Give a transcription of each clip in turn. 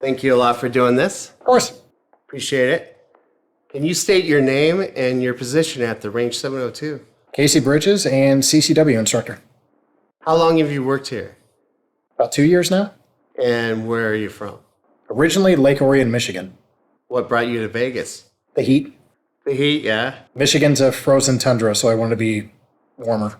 Thank you a lot for doing this. Of course. Appreciate it. Can you state your name and your position at the Range 702? Casey Bridges and CCW instructor. How long have you worked here? About 2 years now. And where are you from? Originally Lake Orean, Michigan. What brought you to Vegas? The heat. The heat, yeah. Michigan's a frozen tundra, so I wanted to be warmer.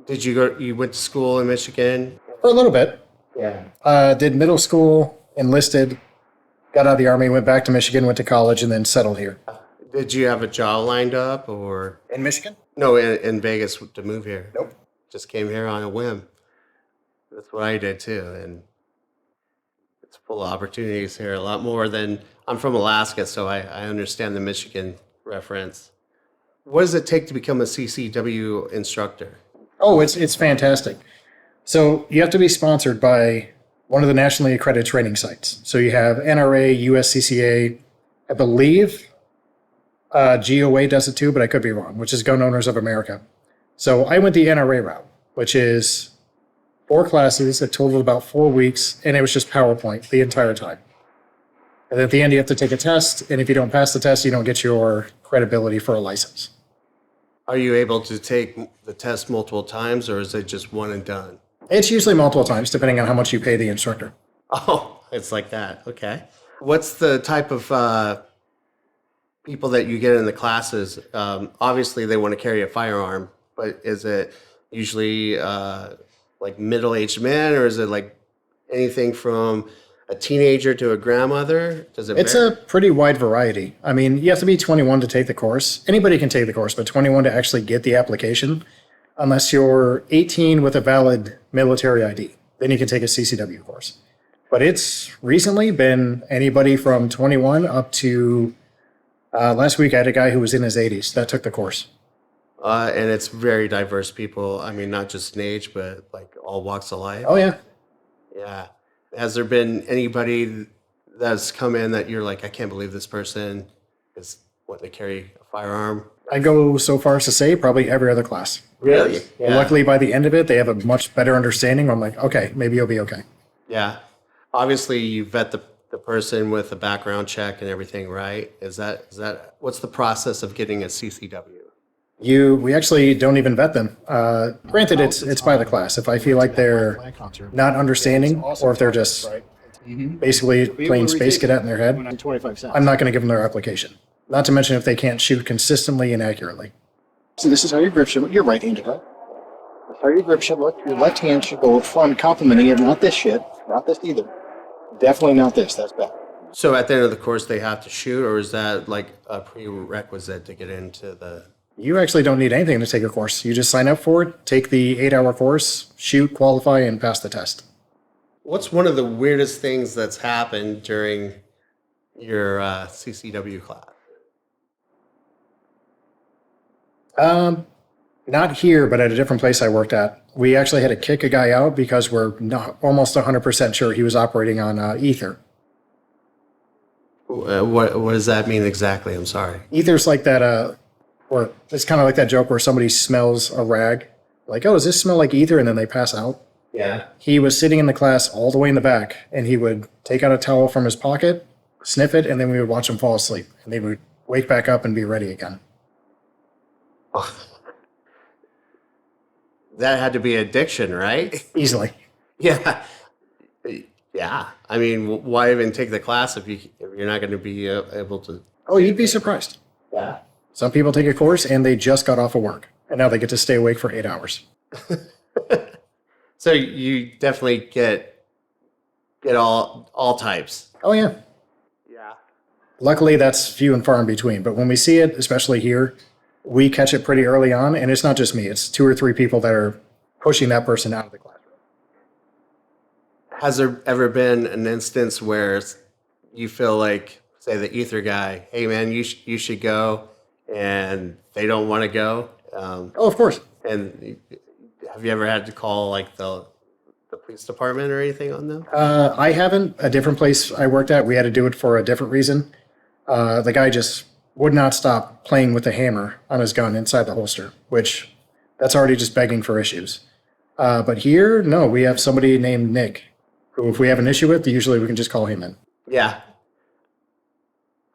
You went to school in Michigan? For a little bit. Yeah. Did middle school, enlisted, got out of the Army, went back to Michigan, went to college, and then settled here. Did you have a job lined up or? In Michigan? No, in Vegas to move here. Nope. Just came here on a whim. That's what I did too. And it's full of opportunities here, a lot more than, I'm from Alaska, so I understand the Michigan reference. What does it take to become a CCW instructor? Oh, it's fantastic. So you have to be sponsored by one of the nationally accredited training sites. So you have NRA, USCCA, I believe GOA does it too, but I could be wrong, which is Gun Owners of America. So I went the NRA route, which is 4 classes, a total of about 4 weeks, and it was just PowerPoint the entire time. And at the end, you have to take a test, and if you don't pass the test, you don't get your credibility for a license. Are you able to take the test multiple times, or is it just one and done? It's usually multiple times, depending on how much you pay the instructor. Oh, it's like that. Okay. What's the type of people that you get in the classes? Obviously, they want to carry a firearm, but is it usually like middle-aged men, or is it like anything from a teenager to a grandmother? Does it It's vary? a pretty wide variety. I mean, you have to be 21 to take the course. Anybody can take the course, but 21 to actually get the application, unless you're 18 with a valid military ID. Then you can take a CCW course. But it's recently been anybody from 21 up to last week I had a guy who was in his 80s that took the course. And it's very diverse people. I mean, not just in age, but like all walks of life. Oh, yeah. Yeah. Has there been anybody that's come in that you're like, I can't believe this person is what, they carry a firearm? I go so far as to say probably every other class. Really? Yeah. Luckily, by the end of it, they have a much better understanding. I'm like, okay, maybe you'll be okay. Yeah. Obviously, you vet the person with a background check and everything, right? Is that what's the process of getting a CCW? We actually don't even vet them. Granted, it's by the class. If I feel like they're not understanding, or if they're just basically playing Space Cadet in their head, I'm not going to give them their application. Not to mention if they can't shoot consistently and accurately. So this is how your grip should look. You're right-handed, right? That's how your grip should look. Your left hand should go front complementing it. Not this shit. Not this either. Definitely not this. That's bad. So at the end of the course, they have to shoot, or is that like a prerequisite to get into the... You actually don't need anything to take a course. You just sign up for it, take the 8-hour course, shoot, qualify, and pass the test. What's one of the weirdest things that's happened during your CCW class? Not here, but at a different place I worked at. We actually had to kick a guy out because we're not almost 100% sure he was operating on ether. What does that mean exactly? I'm sorry. Ether's like that, or it's kind of like that joke where somebody smells a rag. Like, oh, does this smell like ether? And then they pass out. Yeah. He was sitting in the class all the way in the back, and he would take out a towel from his pocket, sniff it, and then we would watch him fall asleep. And they would wake back up and be ready again. That had to be addiction, right? Easily. Yeah. Yeah. I mean, why even take the class if you're not going to be able to? Oh, you'd be surprised. Yeah. Some people take a course, and they just got off of work, and now they get to stay awake for 8 hours. So you definitely get all types. Oh, yeah. Yeah. Luckily, that's few and far in between. But when we see it, especially here, we catch it pretty early on. And it's not just me. It's 2 or 3 people that are pushing that person out of the classroom. Has there ever been an instance where you feel like, say, the ether guy, hey, man, you should go, and they don't want to go? Oh, of course. And have you ever had to call, like, the police department or anything on them? I haven't. A different place I worked at, we had to do it for a different reason. The guy just would not stop playing with the hammer on his gun inside the holster, which that's already just begging for issues. But here, no, we have somebody named Nick, who, if we have an issue with, usually we can just call him in. Yeah.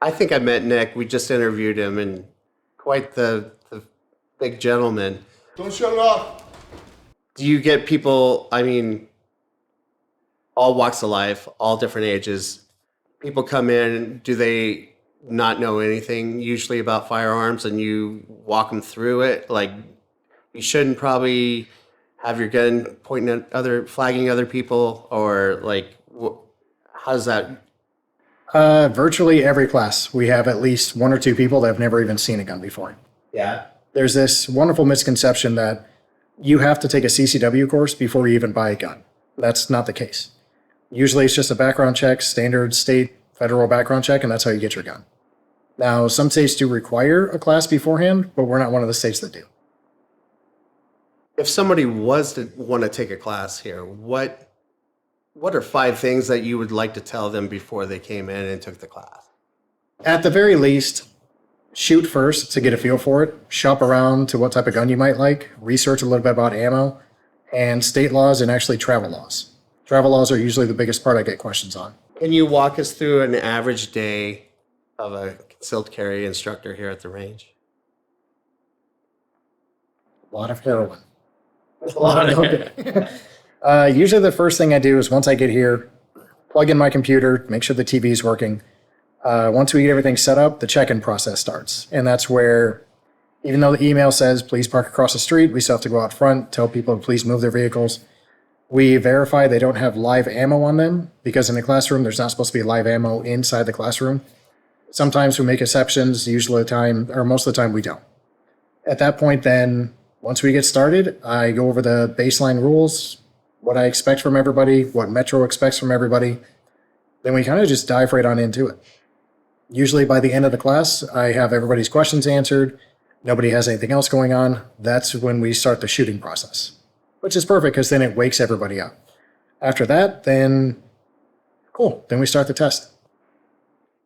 I think I met Nick. We just interviewed him, and quite the big gentleman. Don't shut it off. Do you get people, I mean, all walks of life, all different ages? People come in, do they not know anything usually about firearms, and you walk them through it? Like, you shouldn't probably have your gun pointing at flagging other people, or like, how does that? Virtually every class, we have at least one or two people that have never even seen a gun before. Yeah. There's this wonderful misconception that you have to take a CCW course before you even buy a gun. That's not the case. Usually it's just a background check, standard state, federal background check, and that's how you get your gun. Now, some states do require a class beforehand, but we're not one of the states that do. If somebody was to want to take a class here, what are 5 things that you would like to tell them before they came in and took the class? At the very least, shoot first to get a feel for it, shop around to what type of gun you might like, research a little bit about ammo, and state laws and actually travel laws. Travel laws are usually the biggest part I get questions on. Can you walk us through an average day of a concealed carry instructor here at the range? A lot of heroin. A lot of usually the first thing I do is once I get here, plug in my computer, make sure the TV is working. Once we get everything set up, the check-in process starts. And that's where, even though the email says, please park across the street, we still have to go out front, tell people to please move their vehicles. We verify they don't have live ammo on them, because in the classroom, there's not supposed to be live ammo inside the classroom. Sometimes we make exceptions, usually the time, or most of the time we don't. At that point then, once we get started, I go over the baseline rules, what I expect from everybody, what Metro expects from everybody. Then we kind of just dive right on into it. Usually by the end of the class, I have everybody's questions answered. Nobody has anything else going on. That's when we start the shooting process, which is perfect because then it wakes everybody up. After that, then cool. Then we start the test.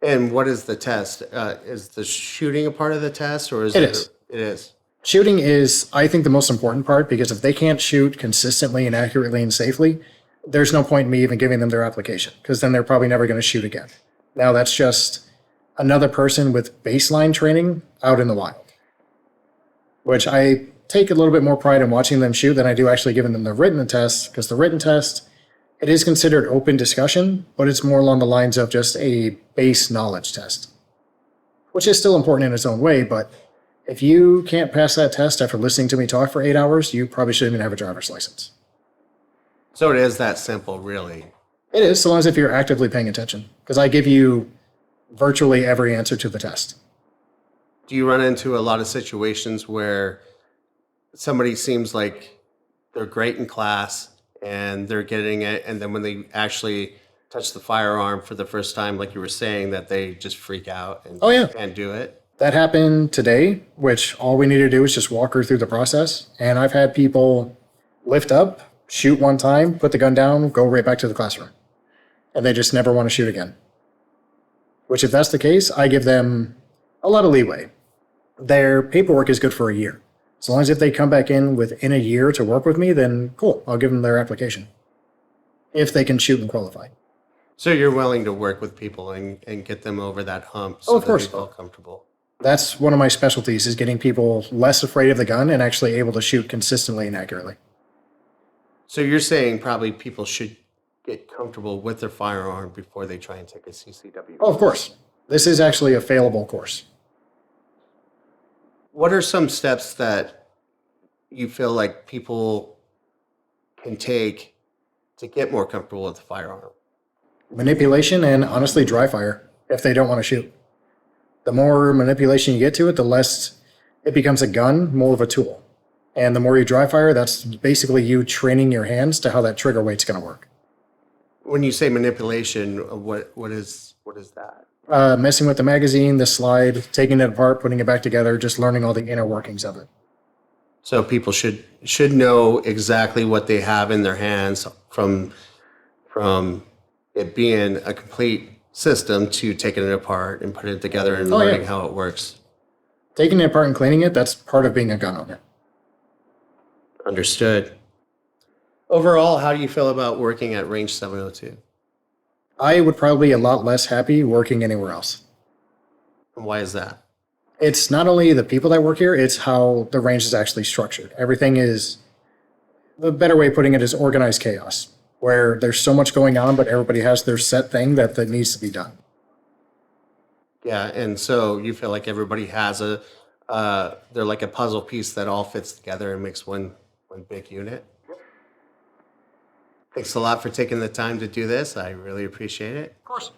And what is the test? Is the shooting a part of the test, or is It it? is. It is. Shooting is, I think, the most important part, because if they can't shoot consistently and accurately and safely, there's no point in me even giving them their application, because then they're probably never going to shoot again. Now that's just another person with baseline training out in the wild, which I take a little bit more pride in watching them shoot than I do actually giving them the written test, because the written test, it is considered open discussion, but it's more along the lines of just a base knowledge test, which is still important in its own way. But if you can't pass that test after listening to me talk for 8 hours, you probably shouldn't even have a driver's license. So it is that simple, really. It is, so long as if you're actively paying attention, because I give you virtually every answer to the test. Do you run into a lot of situations where somebody seems like they're great in class and they're getting it, and then when they actually touch the firearm for the first time, like you were saying, that they just freak out and can't do it? That happened today, which all we need to do is just walk her through the process. And I've had people lift up, shoot one time, put the gun down, go right back to the classroom. And they just never want to shoot again. Which, if that's the case, I give them a lot of leeway. Their paperwork is good for a year. As long as if they come back in within a year to work with me, then cool, I'll give them their application. If they can shoot and qualify. So you're willing to work with people and get them over that hump so of course. that they feel comfortable. That's one of my specialties, is getting people less afraid of the gun and actually able to shoot consistently and accurately. So you're saying probably people should get comfortable with their firearm before they try and take a CCW? Oh, of course. This is actually a failable course. What are some steps that you feel like people can take to get more comfortable with the firearm? Manipulation and, honestly, dry fire if they don't want to shoot. The more manipulation you get to it, the less it becomes a gun, more of a tool. And the more you dry fire, that's basically you training your hands to how that trigger weight's going to work. When you say manipulation, what is that? Messing with the magazine, the slide, taking it apart, putting it back together, just learning all the inner workings of it. So people should know exactly what they have in their hands from it being a complete system to taking it apart and putting it together and learning how it works. Taking it apart and cleaning it, that's part of being a gun owner. Understood. Overall, how do you feel about working at Range 702? I would probably be a lot less happy working anywhere else. And why is that? It's not only the people that work here, it's how the range is actually structured. Everything is, the better way of putting it is organized chaos, where there's so much going on, but everybody has their set thing that needs to be done. Yeah, and so you feel like everybody has they're like a puzzle piece that all fits together and makes one big unit. Thanks a lot for taking the time to do this. I really appreciate it. Of course.